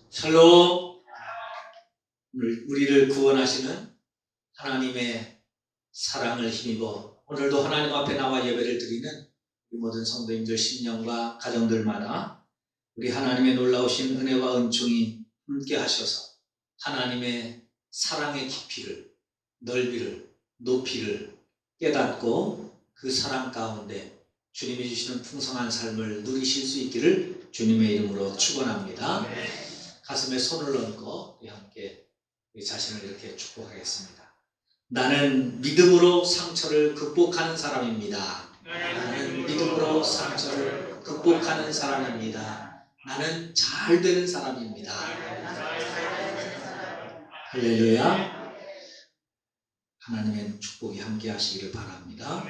샬롬. 우리를 구원하시는 하나님의 사랑을 힘입어 오늘도 하나님 앞에 나와 예배를 드리는 우리 모든 성도님들 심령과 가정들마다 우리 하나님의 놀라우신 은혜와 은총이 함께 하셔서 하나님의 사랑의 깊이를, 넓이를, 높이를 깨닫고 그 사랑 가운데 주님이 주시는 풍성한 삶을 누리실 수 있기를 주님의 이름으로 축원합니다. 가슴에 손을 얹고 우리 함께 우리 자신을 이렇게 축복하겠습니다. 나는 믿음으로 상처를 극복하는 사람입니다. 나는 믿음으로 상처를 극복하는 사람입니다. 나는 잘 되는 사람입니다. 할렐루야. 하나님의 축복이 함께 하시기를 바랍니다.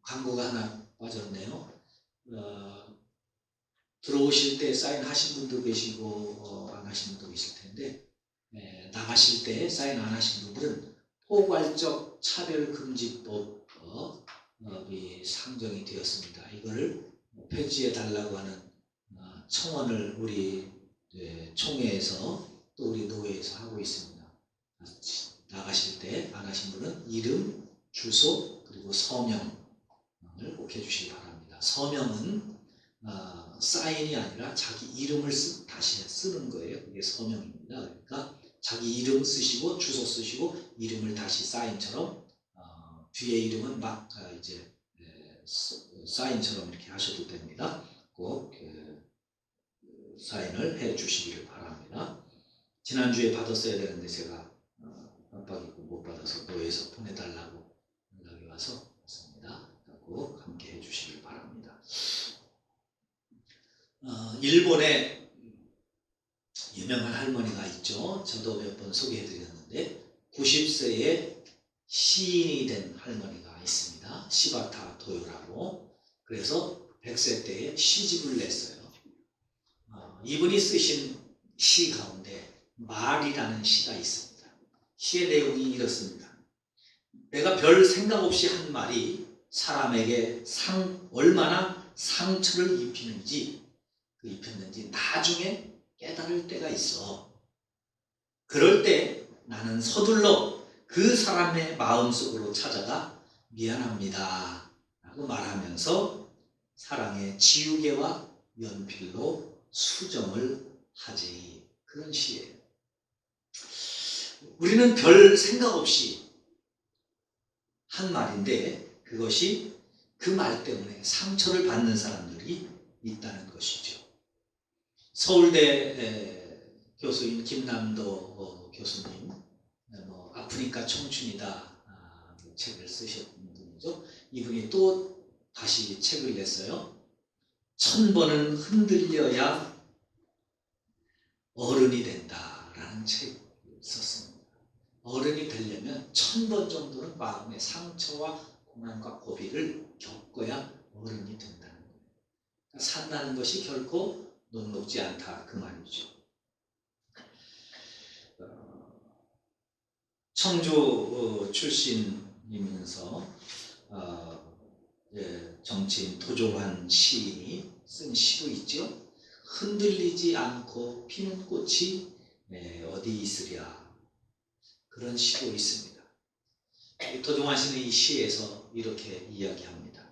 광고가 하나 빠졌네요. 들어오실 때 사인하신 분도 계시고 안 하신 분도 계실 텐데 나가실 때 사인 안 하신 분들은 포괄적 차별금지법이 상정이 되었습니다. 이거를 폐지해 달라고 하는 청원을 우리 총회에서 또 우리 노회에서 하고 있습니다. 나가실 때 안 하신 분은 이름, 주소 그리고 서명을 꼭 해주시기 바랍니다. 서명은 사인이 아니라 자기 이름을 다시 쓰는 거예요. 그게 서명입니다. 그러니까 자기 이름 쓰시고 주소 쓰시고 이름을 다시 사인처럼 뒤에 이름은 막 이제 사인처럼 이렇게 하셔도 됩니다. 꼭 사인을 해 주시기를 바랍니다. 지난주에 받았어야 되는데 제가 깜빡이고 못 받아서 노예에서 보내달라고 연락이 와서 왔습니다. 꼭 함께 해 주시길 바랍니다. 일본에 유명한 할머니가 있죠. 저도 몇 번 소개해드렸는데 90세의 시인이 된 할머니가 있습니다. 시바타 도요라고. 그래서 100세 때에 시집을 냈어요. 이분이 쓰신 시 가운데 말이라는 시가 있습니다. 시의 내용이 이렇습니다. 내가 별 생각 없이 한 말이 사람에게 얼마나 상처를 입혔는지 나중에 깨달을 때가 있어. 그럴 때 나는 서둘러 그 사람의 마음속으로 찾아가 미안합니다 라고 말하면서 사랑의 지우개와 연필로 수정을 하지. 그런 시예요. 우리는 별 생각 없이 한 말인데 그것이 그 말 때문에 상처를 받는 사람들이 있다는 것이죠. 서울대 교수인 김남도 교수님, 아프니까 청춘이다 책을 쓰셨던 분이죠. 이분이 또 다시 책을 냈어요. 1000번은 흔들려야 어른이 된다라는 책을 썼습니다. 어른이 되려면 1000번 정도는 마음의 상처와 고난과 고비를 겪어야 어른이 된다는 거예요. 그러니까 산다는 것이 결코 녹록지 않다 그 말이죠. 청주 출신이면서 정치인 도종환 시인이 쓴 시도 있죠. 흔들리지 않고 피는 꽃이 어디 있으랴. 그런 시도 있습니다. 도종환 씨는 이 시에서 이렇게 이야기합니다.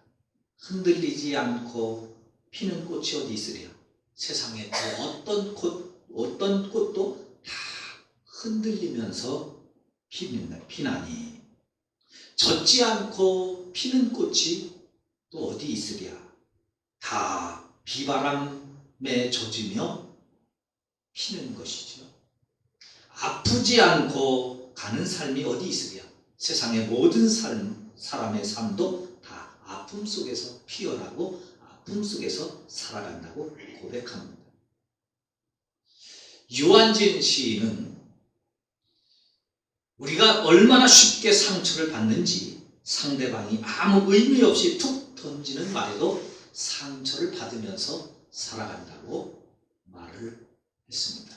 흔들리지 않고 피는 꽃이 어디 있으랴. 세상에 어떤 꽃도 다 흔들리면서 피나니 젖지 않고 피는 꽃이 또 어디 있으랴. 다 비바람에 젖으며 피는 것이죠. 아프지 않고 가는 삶이 어디 있으랴. 세상의 모든 사람의 삶도 다 아픔 속에서 피어나고 아픔 속에서 살아간다고 고백합니다. 유한진 시인은 우리가 얼마나 쉽게 상처를 받는지 상대방이 아무 의미 없이 툭 던지는 말에도 상처를 받으면서 살아간다고 말을 했습니다.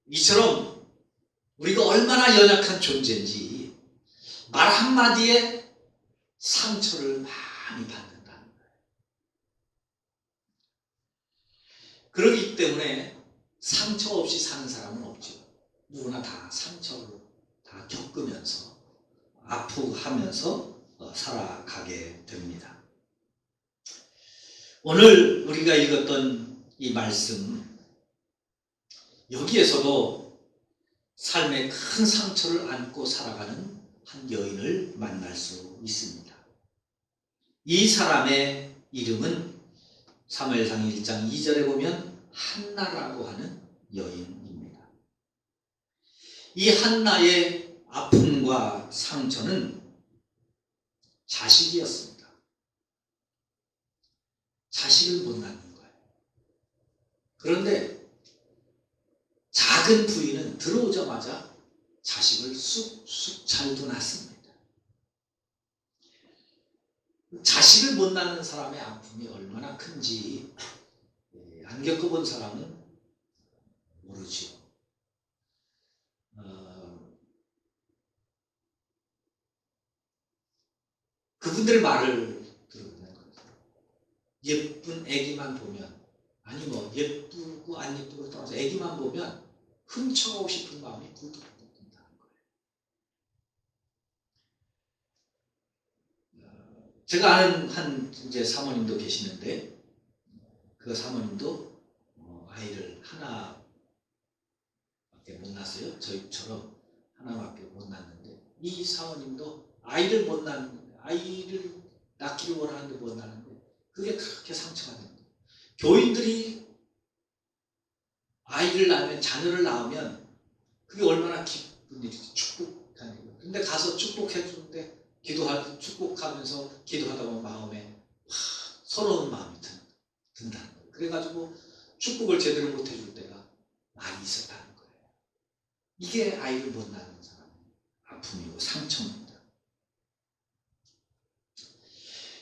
이처럼 우리가 얼마나 연약한 존재인지 말 한마디에 상처를 많이 받는다는 거예요. 그렇기 때문에 상처 없이 사는 사람은 없죠. 누구나 다 상처를 다 겪으면서 아프하면서 살아가게 됩니다. 오늘 우리가 읽었던 이 말씀, 여기에서도 삶의 큰 상처를 안고 살아가는 한 여인을 만날 수 있습니다. 이 사람의 이름은 사무엘상 1장 2절에 보면 한나라고 하는 여인입니다. 이 한나의 아픔과 상처는 자식이었습니다. 자식을 못 낳는 거예요. 그런데 작은 부인은 들어오자마자 자식을 쑥쑥 잘도 낳습니다. 자식을 못 낳는 사람의 아픔이 얼마나 큰지 안 겪어본 사람은 모르죠. 그분들 말을 들어보는 거예요. 예쁜 애기만 보면, 아니 뭐 예쁘고 안 예쁘고 떠나서 애기만 보면 훔쳐가고 싶은 마음이 불뚝 든다는 거예요. 제가 아는 한 이제 사모님도 계시는데, 그 사모님도 아이를 하나밖에 못 낳았어요. 저희처럼 하나밖에 못 낳았는데, 이 사모님도 아이를 못 낳는, 아이를 낳기를 원하는데 못 낳는데, 그게 그렇게 상처가 되는 거예요. 교인들이 아이를 낳으면, 자녀를 낳으면 그게 얼마나 기쁜 일이지, 축복하는 일이에요. 근데 가서 축복해 주는데 축복하면서 기도하다 보면 마음에 서러운 마음이 든다는 거예요. 그래가지고 축복을 제대로 못 해줄 때가 많이 있었다는 거예요. 이게 아이를 못 낳는 사람의 아픔이고 상처입니다.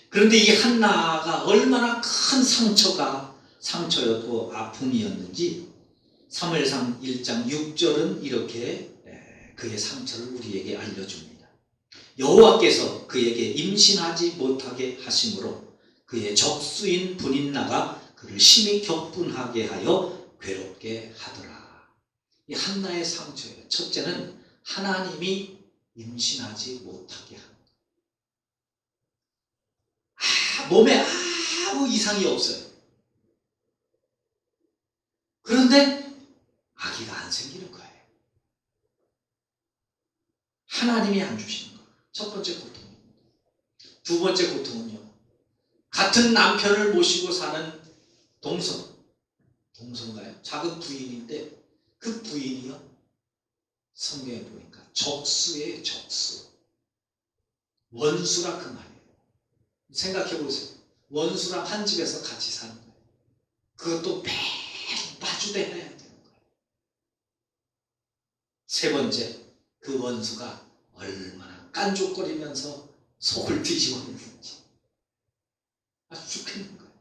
그런데 이 한나가 얼마나 큰 상처였고 아픔이었는지 사무엘상 1장 6절은 이렇게 그의 상처를 우리에게 알려줍니다. 여호와께서 그에게 임신하지 못하게 하심으로 그의 적수인 분인나가 그를 심히 격분하게 하여 괴롭게 하더라. 이 한나의 상처예요. 첫째는 하나님이 임신하지 못하게 합니다. 몸에 아무 이상이 없어요. 그런데 아기가 안 생기는 거예요. 하나님이 안 주시는 거예요. 첫 번째 고통입니다. 두 번째 고통은요, 같은 남편을 모시고 사는 동성가요? 작은 부인인데 그 부인이요, 성경에 보니까 적수예요. 적수. 원수라 그 말이에요. 생각해 보세요. 원수랑 한 집에서 같이 사는 거예요. 그것도 매일 마주대해야 되는 거예요. 세 번째, 그 원수가 얼마나 깐족거리면서 속을 뒤집어내는지 아주 죽겠는 거예요.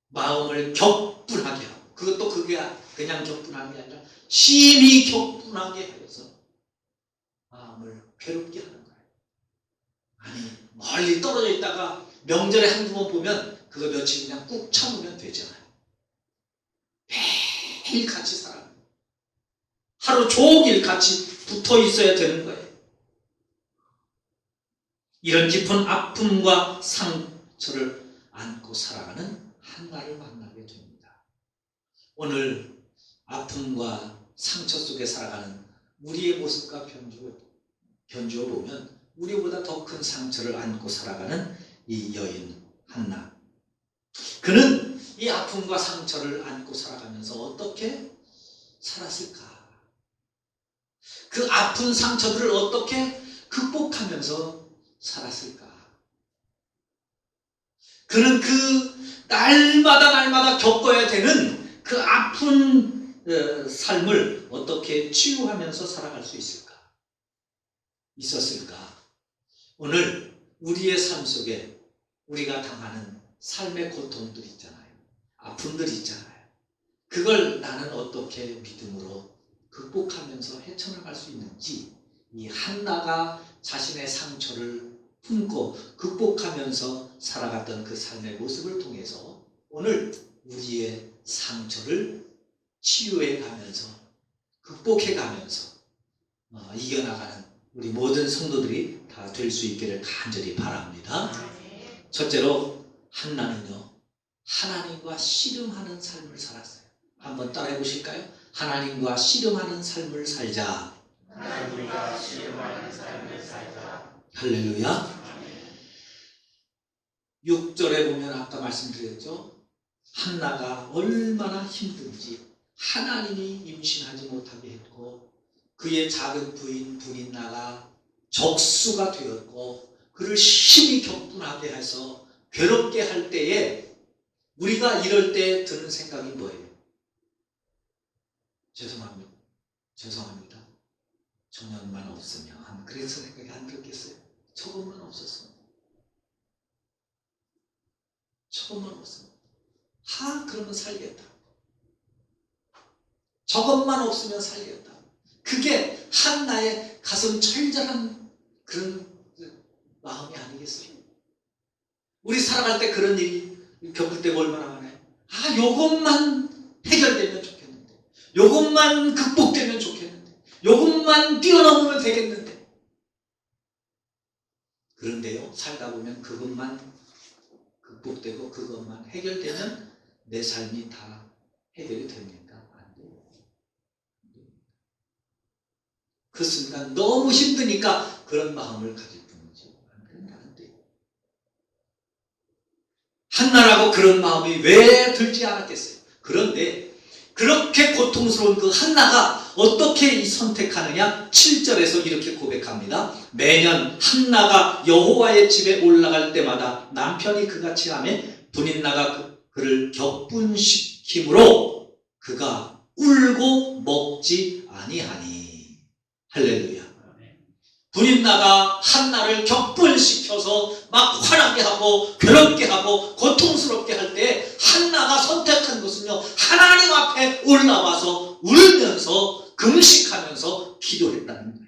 마음을 격분하게 하고, 그것도 그게 그냥 격분한 게 아니라 심히 격분하게 하여서 마음을 괴롭게 하는 거예요. 아니, 멀리 떨어져 있다가 명절에 한두 번 보면 그거 며칠 그냥 꾹 참으면 되잖아요. 매일 같이 살아요. 하루 종일 같이 붙어 있어야 되는 거예요. 이런 깊은 아픔과 상처를 안고 살아가는 한나를 만나게 됩니다. 오늘 아픔과 상처 속에 살아가는 우리의 모습과 견주어 보면 우리보다 더 큰 상처를 안고 살아가는 이 여인 한나. 그는 이 아픔과 상처를 안고 살아가면서 어떻게 살았을까? 그 아픈 상처들을 어떻게 극복하면서 살았을까? 그는 그 날마다 겪어야 되는 그 아픈 삶을 어떻게 치유하면서 살아갈 수 있었을까? 오늘 우리의 삶 속에 우리가 당하는 삶의 고통들 있잖아요. 아픔들 있잖아요. 그걸 나는 어떻게 믿음으로 극복하면서 헤쳐나갈 수 있는지, 이 한나가 자신의 상처를 품고 극복하면서 살아갔던 그 삶의 모습을 통해서 오늘 우리의 상처를 치유해 가면서 극복해 가면서 이겨나가는 우리 모든 성도들이 다 될 수 있기를 간절히 바랍니다. 첫째로 한나는요, 하나님과 씨름하는 삶을 살았어요. 한번 따라해 보실까요? 하나님과 씨름하는 삶을 살자. 하나님과 씨름하는 삶을 살자. 할렐루야. 6절에 보면 아까 말씀드렸죠. 한나가 얼마나 힘든지 하나님이 임신하지 못하게 했고 그의 작은 부인 분인나가 적수가 되었고 그를 심히 격분하게 해서 괴롭게 할 때에 우리가 이럴 때 드는 생각이 뭐예요? 죄송합니다. 저년만 없으면 그래서 생각이 안 들었겠어요. 저것만 없었으면. 저것만 없으면. 그러면 살겠다. 저것만 없으면 살겠다. 그게 한나의 가슴 철저한 그런 마음이 아니겠어요? 우리 살아갈 때 그런 일이 겪을 때가 얼마나 많아요. 요것만 해결되면 좋겠는데, 요것만 극복되면 좋겠는데, 요것만 뛰어넘으면 되겠는데. 그런데요, 살다 보면 그것만 극복되고 그것만 해결되면 내 삶이 다 해결이 됩니까? 안 돼요. 그 순간 너무 힘드니까 그런 마음을 가질 뿐이지. 안 돼요. 한나라고 그런 마음이 왜 들지 않았겠어요? 그런데 그렇게 고통스러운 그 한나가 어떻게 선택하느냐? 7절에서 이렇게 고백합니다. 매년 한나가 여호와의 집에 올라갈 때마다 남편이 그같이 하매 분인나가 그를 격분시키므로 그가 울고 먹지 아니하니. 할렐루야. 분인나가 한나를 격분시켜서 막 화나게 하고 괴롭게 하고 고통스럽게 할 때 한나가 선택한 것은요, 하나님 앞에 올라와서 울면서 금식하면서 기도했다는 거예요.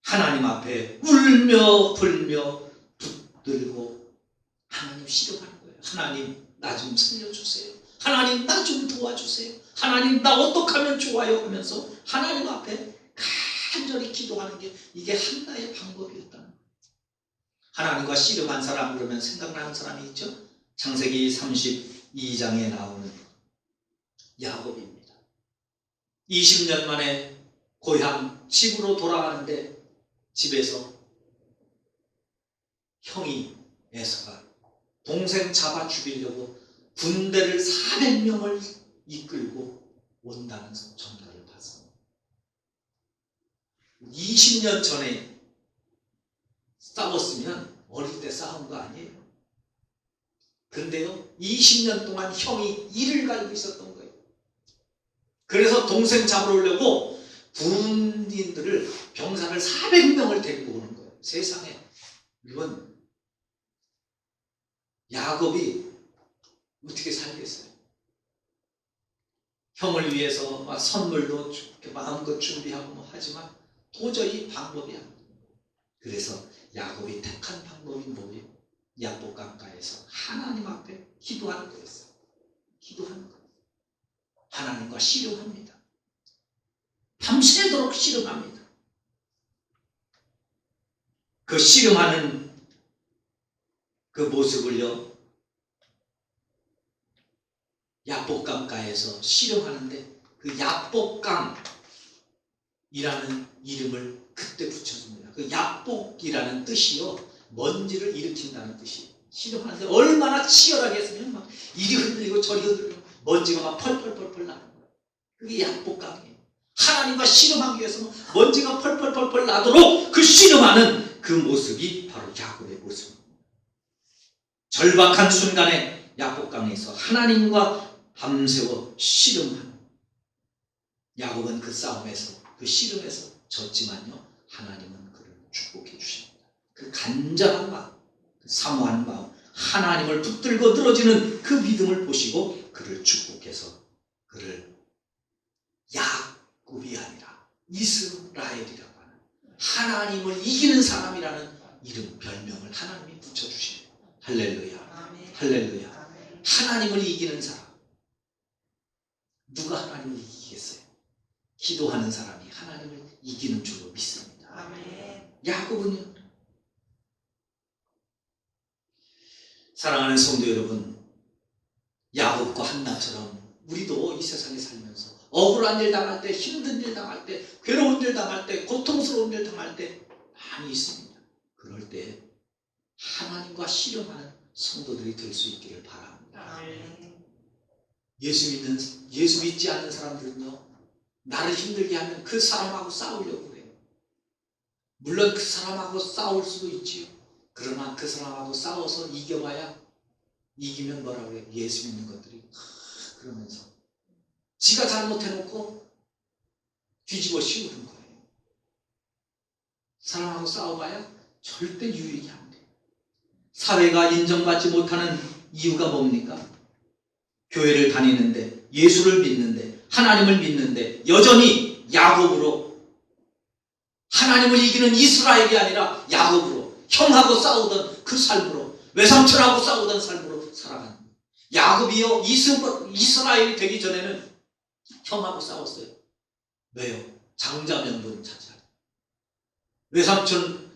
하나님 앞에 울며 불며 붙들고 하나님 씨름하는 거예요. 하나님 나 좀 살려주세요. 하나님 나 좀 도와주세요. 하나님 나 어떻게 하면 좋아요 하면서 하나님 앞에 간절히 기도하는 게 이게 한나의 방법이었다는 거예요. 하나님과 씨름한 사람 그러면 생각나는 사람이 있죠? 창세기 32장에 나오는 야곱입니다. 20년 만에 고향 집으로 돌아가는데 집에서 형이 에서가 동생 잡아 죽이려고 군대를 400명을 이끌고 온다는 전가를 받습니다. 20년 전에 싸웠으면 어릴 때 싸운 거 아니에요. 근데요, 20년 동안 형이 이를 갈고 있었던 거예요. 그래서 동생 잡으러 오려고 군인들을 병사를 400명을 데리고 오는 거예요. 세상에. 이건 야곱이 어떻게 살겠어요? 형을 위해서 막 선물도 마음껏 준비하고 하지만 도저히 방법이 안 돼요. 그래서 야곱이 택한 방법이 뭐예요? 야복강가에서 하나님 앞에 기도하는 거였어요. 기도하는 거예요. 하나님과 씨름합니다. 밤새도록 씨름합니다. 그 씨름하는 그 모습을요, 야복강가에서 씨름하는데 그 야복강이라는 이름을 그때 붙여줍니다. 그 야복이라는 뜻이요, 먼지를 일으킨다는 뜻이에요. 씨름하는데 얼마나 치열하게 했으면 막 이리 흔들리고 저리 흔들리고 먼지가 막 펄펄펄펄 나는 거예요. 그게 야복강이에요. 하나님과 씨름하기 위해서는 먼지가 펄펄펄펄 나도록 그 씨름하는 그 모습이 바로 야곱의 모습입니다. 절박한 순간에 야복강에서 하나님과 밤새워 씨름하는 야곱은 그 싸움에서 그 씨름에서 졌지만요, 하나님은 그를 축복해 주십니다. 그 간절한 마음, 그 사모한 마음, 하나님을 붙들고 늘어지는 그 믿음을 보시고 그를 축복해서 그를 야곱이 아니라 이스라엘이라고 하는 하나님을 이기는 사람이라는 이름, 별명을 하나님이 붙여주십니다. 할렐루야. 할렐루야. 하나님을 이기는 사람. 누가 하나님을 이기겠어요? 기도하는 사람이 하나님을 이기는 줄로 믿습니다. 아멘. 야곱은요. 사랑하는 성도 여러분, 야곱과 한나처럼 우리도 이 세상에 살면서 억울한 일 당할 때, 힘든 일 당할 때, 괴로운 일 당할 때, 고통스러운 일 당할 때 많이 있습니다. 그럴 때 하나님과 씨름하는 성도들이 될 수 있기를 바랍니다. 아멘. 예수 믿지 않는 사람들은요, 나를 힘들게 하면 그 사람하고 싸우려고 그래요. 물론 그 사람하고 싸울 수도 있지요. 그러나 그 사람하고 싸워서 이겨봐야, 이기면 뭐라고 해요? 예수 믿는 것들이 그러면서 지가 잘못해놓고 뒤집어 씌우는 거예요. 사람하고 싸워봐야 절대 유익이 안 돼요. 사회가 인정받지 못하는 이유가 뭡니까? 교회를 다니는데, 예수를 믿는데, 하나님을 믿는데 여전히 야곱으로, 하나님을 이기는 이스라엘이 아니라 야곱으로, 형하고 싸우던 그 삶으로, 외삼촌하고 싸우던 삶으로 살아가는 거예요. 야곱이요, 이스라엘이 되기 전에는 형하고 싸웠어요. 왜요? 장자 명분을 차지하고. 외삼촌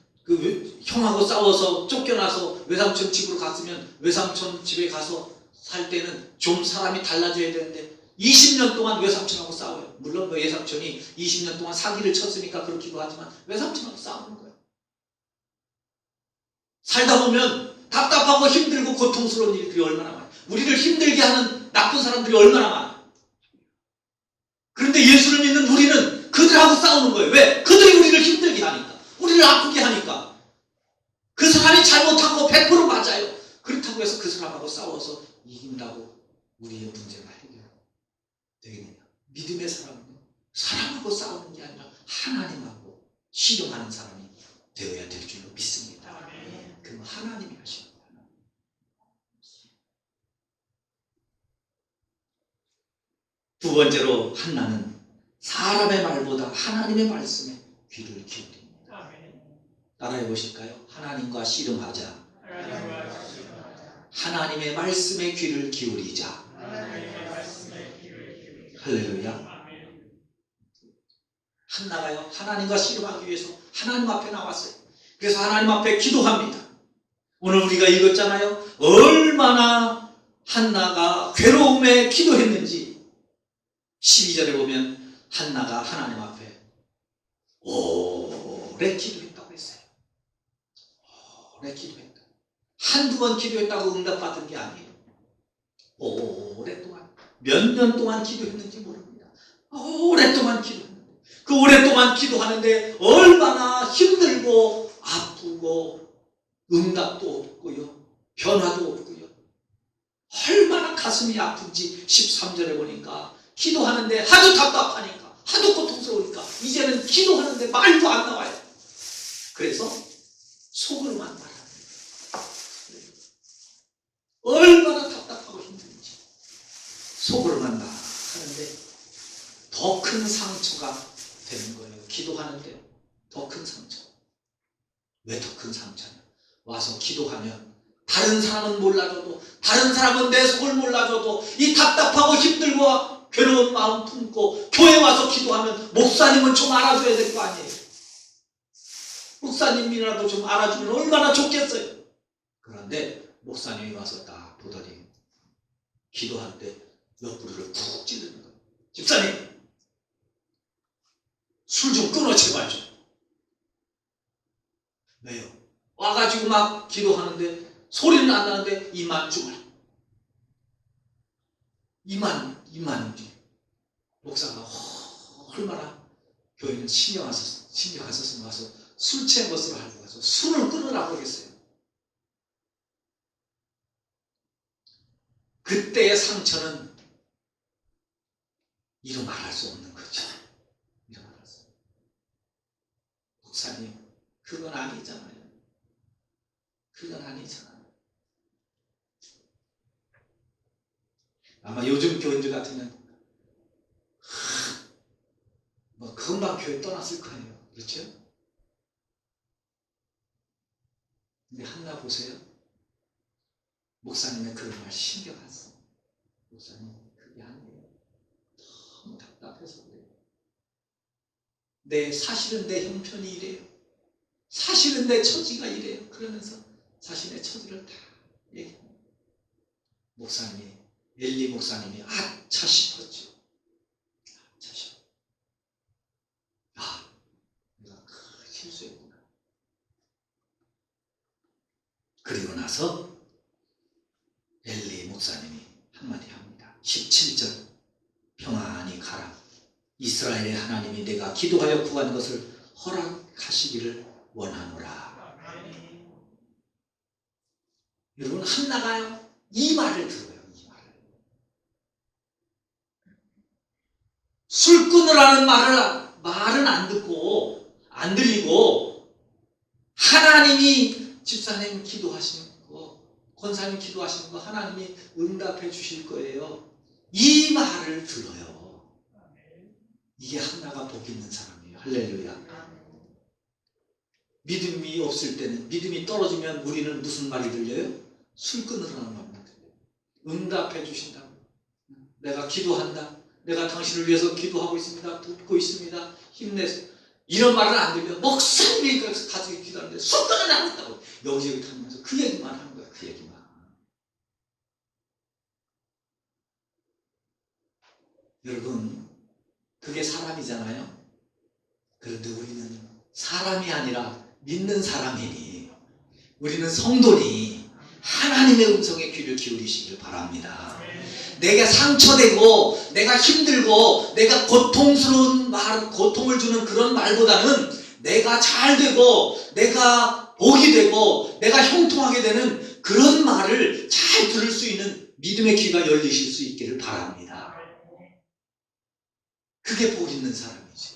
형하고 싸워서 쫓겨나서 외삼촌 집으로 갔으면 외삼촌 집에 가서 살 때는 좀 사람이 달라져야 되는데 20년 동안 외삼촌하고 싸워요. 물론 그 외삼촌이 20년 동안 사기를 쳤으니까 그렇기도 하지만 외삼촌하고 싸우는 거예요. 살다 보면 답답하고 힘들고 고통스러운 일들이 얼마나 많아요. 우리를 힘들게 하는 나쁜 사람들이 얼마나 많아요. 그런데 예수를 믿는 우리는 그들하고 싸우는 거예요. 왜? 그들이 우리를 힘들게 하니까, 우리를 아프게 하니까. 그 사람이 잘못한 거 100% 맞아요. 그렇다고 해서 그 사람하고 싸워서 이긴다고 우리의 문제가 해결되겠느냐? 믿음의 사람은요, 사람하고 싸우는 게 아니라 하나님하고 씨름하는 사람이 되어야 될 줄로 믿습니다. 그건 하나님이 하시는 거예요. 두 번째로, 한나는 사람의 말보다 하나님의 말씀에 귀를 기울입니다. 따라해 보실까요? 하나님과 씨름하자. 하나님의 말씀에 귀를 기울이자. 할렐루야. 한나가요, 하나님과 씨름하기 위해서 하나님 앞에 나왔어요. 그래서 하나님 앞에 기도합니다. 오늘 우리가 읽었잖아요. 얼마나 한나가 괴로움에 기도했는지. 12절에 보면 한나가 하나님 앞에 오래 기도했다고 했어요. 오래 기도했다. 한두 번 기도했다고 응답받은 게 아니에요. 오랫동안, 몇 년 동안 기도했는지 모릅니다. 오랫동안 기도했는데, 그 오랫동안 기도하는데 얼마나 힘들고 아프고 응답도 없고요, 변화도 없고요, 얼마나 가슴이 아픈지 13절에 보니까 기도하는데 하도 답답하니까, 하도 고통스러우니까 이제는 기도하는데 말도 안 나와요. 그래서 속으로만 말합니다. 얼마나 답답하고 힘든지 속으로만 말하는데 더 큰 상처가 되는 거예요. 기도하는데 더 큰 상처. 왜 더 큰 상처냐? 와서 기도하면 다른 사람은 몰라줘도, 다른 사람은 내 속을 몰라줘도 이 답답하고 힘들고 괴로운 마음 품고 교회 와서 기도하면 목사님은 좀 알아줘야 될 거 아니에요. 목사님이라도 좀 알아주면 얼마나 좋겠어요. 그런데 목사님이 와서 딱 보더니 기도할 때 옆구리를 푹 찌르는 거예요. 집사님, 술 좀 끊어 제발 좀. 왜요? 와가지고 막 기도하는데 소리는 안 나는데 이만 주말. 이만이지. 목사가 얼마나 교회는 신경 썼으면 와서 술 취한 것으로 알고 가서 술을 끊으라고 하겠어요. 그때의 상처는 이루 말할 수 없는 거죠. 이루 말할 수 없는. 목사님, 그건 아니잖아요. 그건 아니잖아요. 아마 요즘 교인들 같으면 뭐 금방 교회 떠났을 거예요. 그렇죠? 근데 한나 보세요. 목사님의 그런 말 신경 안 써. 목사님 그게 아니에요. 너무 답답해서 그래요. 사실은 내 형편이 이래요. 사실은 내 처지가 이래요. 그러면서 자신의 처지를 다 얘기합니다. 엘리 목사님이 아차 싶었죠. 아차 싶어. 내가 큰 실수했구나. 그리고 나서 엘리 목사님이 한마디 합니다. 17절 평안히 가라. 이스라엘의 하나님이 내가 기도하여 구한 것을 허락하시기를 원하노라. 여러분 한나가요 이 말을 들어요. 이 말을. 술 끊으라는 말은 안 듣고 안 들리고 하나님이 집사님 기도하시는 거, 권사님 기도하시는 거 하나님이 응답해 주실 거예요. 이 말을 들어요. 이게 한나가 복 있는 사람이에요. 할렐루야. 믿음이 없을 때는, 믿음이 떨어지면 우리는 무슨 말이 들려요? 술 끊으라는 말만 들려요. 응답해 주신다. 내가 기도한다. 내가 당신을 위해서 기도하고 있습니다. 돕고 있습니다. 힘내세요. 이런 말은 안 들려. 목사님이 가지고 기도하는데 술 끊으라고 했다고 여기저기 다니면서 그 얘기만 하는 거야. 그 얘기만. 여러분 그게 사람이잖아요. 그런데 우리는 사람이 아니라 믿는 사람이니, 우리는 성도니 하나님의 음성에 귀를 기울이시길 바랍니다. 내가 상처되고 내가 힘들고 내가 고통스러운 말, 고통을 주는 그런 말보다는 내가 잘 되고 내가 복이 되고 내가 형통하게 되는 그런 말을 잘 들을 수 있는 믿음의 귀가 열리실 수 있기를 바랍니다. 그게 복 있는 사람이지.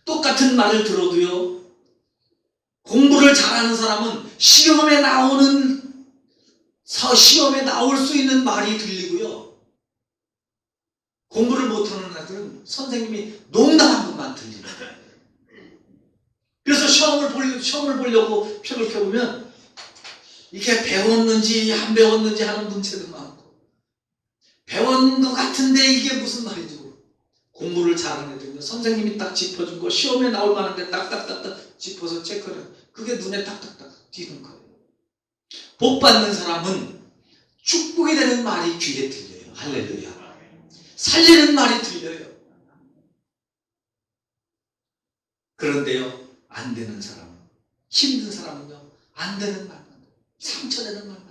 똑같은 말을 들어도요, 공부를 잘하는 사람은 시험에 나올 수 있는 말이 들리고요, 공부를 못하는 아들은 선생님이 농담한 것만 들리는 거예요. 그래서 시험을 보려고 표를 켜보면 이게 배웠는지 안 배웠는지 하는 문제도 많고, 배운 것 같은데 이게 무슨 말인지 모르고, 공부를 잘하는 애들은 선생님이 딱 짚어준 거 시험에 나올 만한데 딱딱딱딱 짚어서 체크를, 그게 눈에 딱딱딱 띄는 거예요. 복 받는 사람은 축복이 되는 말이 귀에 들려요. 할렐루야. 살리는 말이 들려요. 그런데요, 안 되는 사람은, 힘든 사람은요, 안 되는 말만, 상처되는 말만.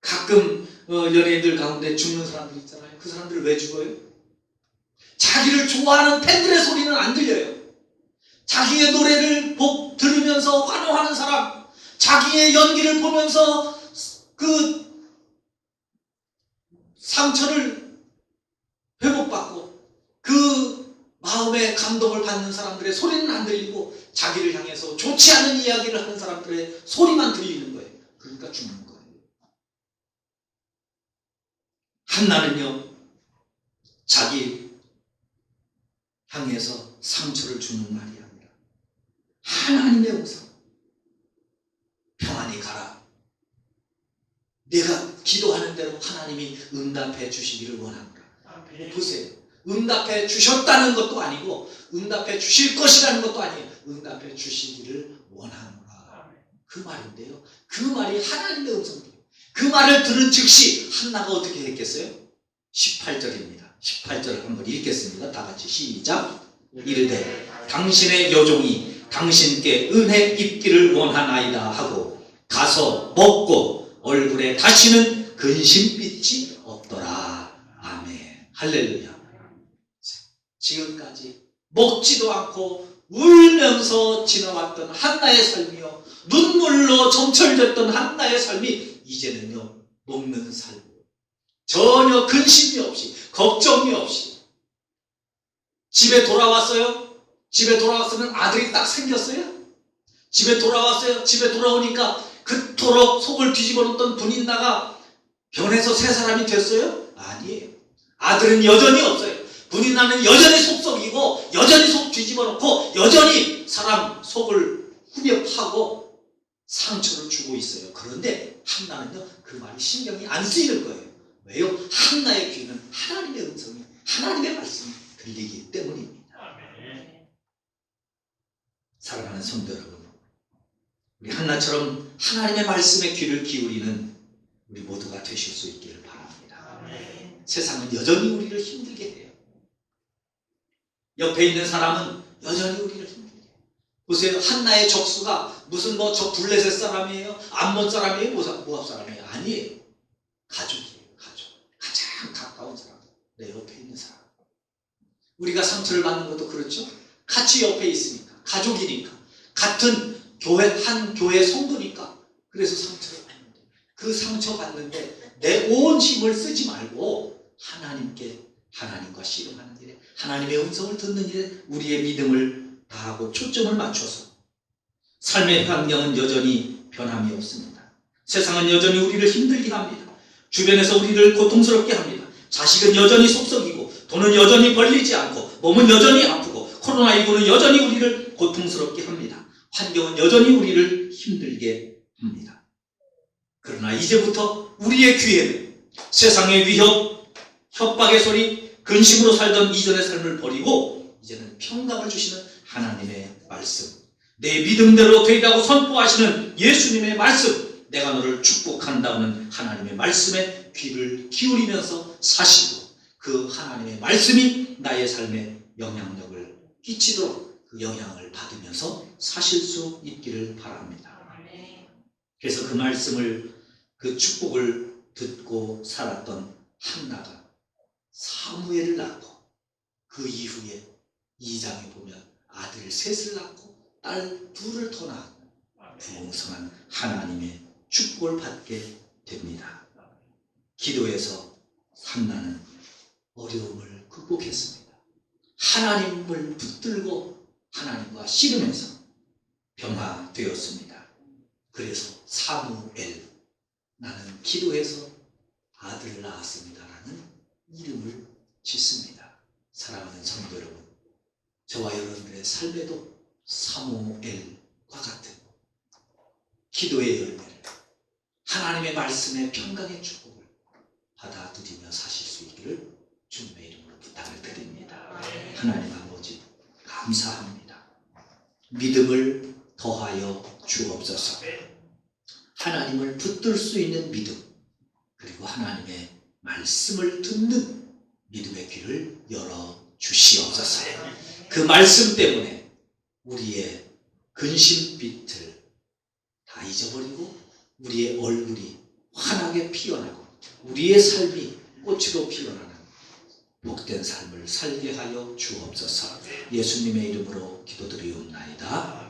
가끔 연예인들 가운데 죽는 사람들 있잖아요. 그 사람들 왜 죽어요? 자기를 좋아하는 팬들의 소리는 안 들려요. 자기의 노래를 들으면서 환호하는 사람, 자기의 연기를 보면서 그 상처를 회복받고 그 마음의 감동을 받는 사람들의 소리는 안 들리고, 자기를 향해서 좋지 않은 이야기를 하는 사람들의 소리만 들리는 거예요. 그러니까 죽는 거예요. 한나는요, 자기 향해서 상처를 주는 말이 아니라 하나님의 음성, 평안히 가라. 내가 기도하는 대로 하나님이 응답해 주시기를 원합니다. 보세요. 응답해 주셨다는 것도 아니고 응답해 주실 것이라는 것도 아니에요. 응답해 주시기를 원하노라. 그 말인데요, 그 말이 하나님의 음성이에요. 그 말을 들은 즉시 한나가 어떻게 했겠어요? 18절입니다. 18절을 한번 읽겠습니다. 다 같이 시작. 이르되 당신의 여종이 당신께 은혜 입기를 원하나이다 하고 가서 먹고 얼굴에 다시는 근심빛이 없더라. 아멘. 할렐루야. 지금까지 먹지도 않고 울면서 지나왔던 한나의 삶이요, 눈물로 점철됐던 한나의 삶이 이제는요, 먹는 삶, 전혀 근심이 없이, 걱정이 없이 집에 돌아왔어요. 집에 돌아왔으면 아들이 딱 생겼어요. 집에 돌아왔어요. 집에 돌아오니까 그토록 속을 뒤집어 놓던 분인나가 변해서 새 사람이 됐어요? 아니에요. 아들은 여전히 없어요. 분인나는 여전히 속썩이고 여전히 속 뒤집어 놓고 여전히 사람 속을 후벼 파고 상처를 주고 있어요. 그런데 한나는요, 그 말이 신경이 안 쓰이는 거예요. 왜요? 한나의 귀는 하나님의 음성이, 하나님의 말씀이 들리기 때문입니다. 사랑하는 성도 여러분, 우리 한나처럼 하나님의 말씀에 귀를 기울이는 우리 모두가 되실 수 있기를 바랍니다. 세상은 여전히 우리를 힘들게 해요. 옆에 있는 사람은 여전히 우리를 힘들게 해요. 보세요. 한나의 적수가 무슨 저 블레셋 사람이에요? 암몬 사람이에요? 모압 사람이에요? 아니에요. 가족이에요. 가족. 가장 가까운 사람. 내 옆에 있는 사람. 우리가 상처를 받는 것도 그렇죠. 같이 옆에 있으니까. 가족이니까. 같은 한 교회 성도니까. 그래서 상처를 받는데, 그 상처 받는데 내 온 힘을 쓰지 말고 하나님과 씨름하는 일에, 하나님의 음성을 듣는 일에 우리의 믿음을 다하고 초점을 맞춰서, 삶의 환경은 여전히 변함이 없습니다. 세상은 여전히 우리를 힘들게 합니다. 주변에서 우리를 고통스럽게 합니다. 자식은 여전히 속썩이고, 돈은 여전히 벌리지 않고, 몸은 여전히 아프고, 코로나19는 여전히 우리를 고통스럽게 합니다. 환경은 여전히 우리를 힘들게 합니다. 그러나 이제부터 우리의 귀에는 세상의 위협, 협박의 소리, 근심으로 살던 이전의 삶을 버리고 이제는 평강을 주시는 하나님의 말씀, 내 믿음대로 되리라고 선포하시는 예수님의 말씀, 내가 너를 축복한다는 하나님의 말씀에 귀를 기울이면서 사시고, 그 하나님의 말씀이 나의 삶에 영향력을 끼치도록 그 영향을 받으면서 사실 수 있기를 바랍니다. 그래서 그 말씀을, 그 축복을 듣고 살았던 한나가 사무엘을 낳고, 그 이후에 2장에 보면 아들 셋을 낳고 딸 둘을 더 낳고 부흥성한 하나님의 축복을 받게 됩니다. 기도에서 한나는 어려움을 극복했습니다. 하나님을 붙들고 하나님과 씨름해서 변화되었습니다. 그래서 사무엘, 나는 기도해서 아들을 낳았습니다라는 이름을 짓습니다. 사랑하는 성도 여러분, 저와 여러분들의 삶에도 사무엘과 같은 기도의 열매를, 하나님의 말씀의 평강의 축복을 받아들이며 사실 수 있기를 주님의 이름으로 부탁을 드립니다. 하나님 아버지, 감사합니다. 믿음을 더하여 주옵소서. 하나님을 붙들 수 있는 믿음, 그리고 하나님의 말씀을 듣는 믿음의 귀를 열어 주시옵소서. 그 말씀 때문에 우리의 근심빛을 다 잊어버리고 우리의 얼굴이 환하게 피어나고 우리의 삶이 꽃으로 피어나는 복된 삶을 살게 하여 주옵소서. 예수님의 이름으로 기도드리옵나이다.